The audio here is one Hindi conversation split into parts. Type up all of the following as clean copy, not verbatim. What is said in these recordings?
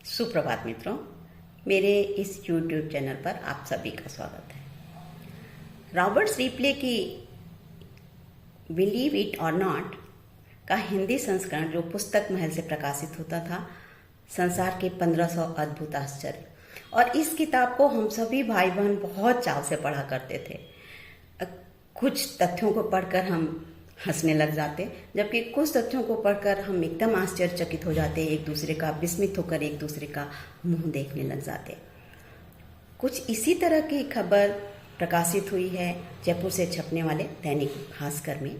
सुप्रभात मित्रों, मेरे इस YouTube चैनल पर आप सभी का स्वागत है। रॉबर्ट रिपले की बिलीव इट और नॉट का हिंदी संस्करण जो पुस्तक महल से प्रकाशित होता था, संसार के 1500 अद्भुत आश्चर्य, और इस किताब को हम सभी भाई बहन बहुत चाव से पढ़ा करते थे। कुछ तथ्यों को पढ़कर हम हंसने लग जाते, जबकि कुछ तथ्यों को पढ़कर हम एकदम आश्चर्यचकित हो जाते, एक दूसरे का विस्मित होकर एक दूसरे का मुंह देखने लग जाते। कुछ इसी तरह की खबर प्रकाशित हुई है जयपुर से छपने वाले दैनिक भास्कर में।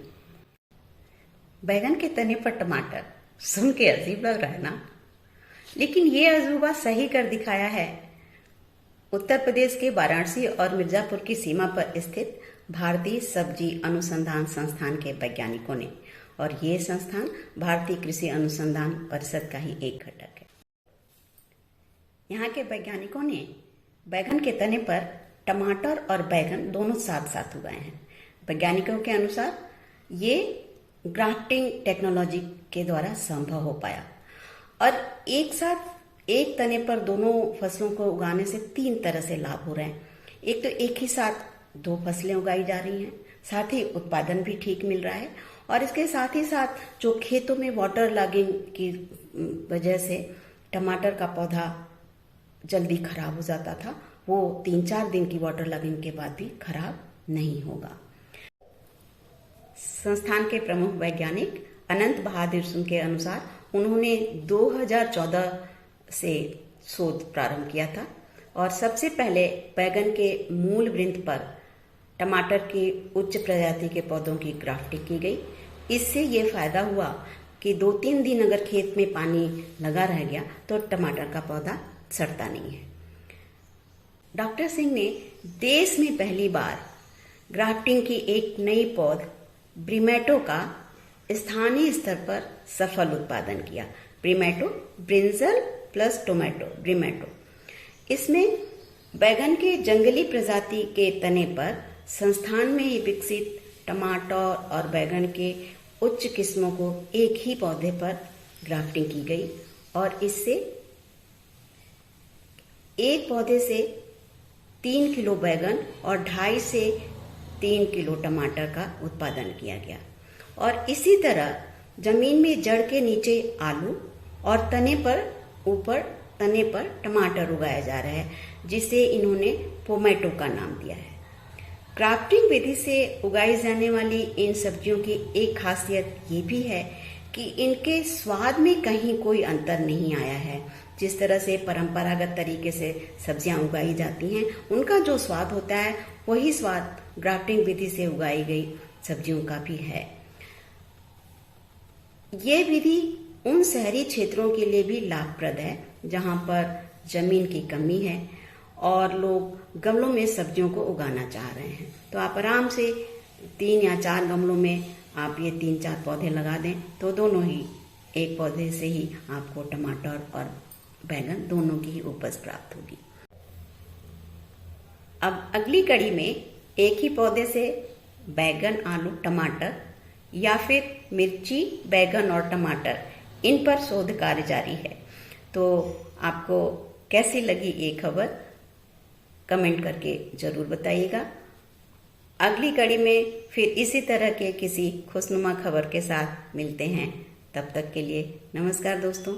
बैगन के तने पर टमाटर, सुन के अजीब लग रहा है ना, लेकिन ये अजूबा सही कर दिखाया है उत्तर प्रदेश के वाराणसी और मिर्जापुर की सीमा पर स्थित भारतीय सब्जी अनुसंधान संस्थान के वैज्ञानिकों ने, और ये संस्थान भारतीय कृषि अनुसंधान परिषद का ही एक घटक है। यहाँ के वैज्ञानिकों ने बैगन के तने पर टमाटर और बैगन दोनों साथ साथ उगाए हैं। वैज्ञानिकों के अनुसार ये ग्राफ्टिंग टेक्नोलॉजी के द्वारा संभव हो पाया, और एक साथ एक तने पर दोनों फसलों को उगाने से 3 तरह से लाभ हो रहे हैं। एक तो एक ही साथ 2 फसलें उगाई जा रही हैं, साथ ही उत्पादन भी ठीक मिल रहा है, और इसके साथ ही साथ जो खेतों में वाटर लॉगिंग की वजह से टमाटर का पौधा जल्दी खराब हो जाता था, वो 3-4 दिन की वाटर लॉगिंग के बाद भी खराब नहीं होगा। संस्थान के प्रमुख वैज्ञानिक अनंत बहादुर सिंह के अनुसार उन्होंने 2014 से शोध प्रारंभ किया था, और सबसे पहले बैगन के मूल वृंत पर टमाटर की उच्च प्रजाति के पौधों की ग्राफ्टिंग की गई। इससे ये फायदा हुआ कि 2-3 दिन अगर खेत में पानी लगा रह गया तो टमाटर का पौधा सड़ता नहीं है। डॉक्टर सिंह ने देश में पहली बार ग्राफ्टिंग की एक नई पौध ब्रिमेटो का स्थानीय स्तर पर सफल उत्पादन किया। ब्रिमेटो, ब्रिंजल प्लस टोमेटो, ब्रिमेटो। इसमें बैगन के जंगली प्रजाति के तने पर संस्थान में ही विकसित टमाटर और बैगन के उच्च किस्मों को एक ही पौधे पर ग्राफ्टिंग की गई, और इससे एक पौधे से 3 किलो बैगन और 2.5 से 3 किलो टमाटर का उत्पादन किया गया। और इसी तरह जमीन में जड़ के नीचे आलू और तने पर टमाटर उगाया जा रहा है, जिसे इन्होंने पोमेटो का नाम दिया है। ग्राफ्टिंग विधि से उगाई जाने वाली इन सब्जियों की एक खासियत ये भी है कि इनके स्वाद में कहीं कोई अंतर नहीं आया है। जिस तरह से परंपरागत तरीके से सब्जियां उगाई जाती हैं, उनका जो स्वाद होता है वही स्वाद ग्राफ्टिंग विधि से उगाई गई सब्जियों का भी है। ये विधि उन शहरी क्षेत्रों के लिए भी लाभप्रद है जहां पर जमीन की कमी है और लोग गमलों में सब्जियों को उगाना चाह रहे हैं। तो आप आराम से 3 या 4 गमलों में आप ये 3-4 पौधे लगा दें, तो दोनों ही एक पौधे से ही आपको टमाटर और बैगन दोनों की ही उपज प्राप्त होगी। अब अगली कड़ी में एक ही पौधे से बैगन, आलू, टमाटर, या फिर मिर्ची, बैगन और टमाटर, इन पर शोध कार्य जारी है। तो आपको कैसी लगी ये खबर कमेंट करके जरूर बताइएगा। अगली कड़ी में फिर इसी तरह के किसी खुशनुमा खबर के साथ मिलते हैं। तब तक के लिए नमस्कार दोस्तों।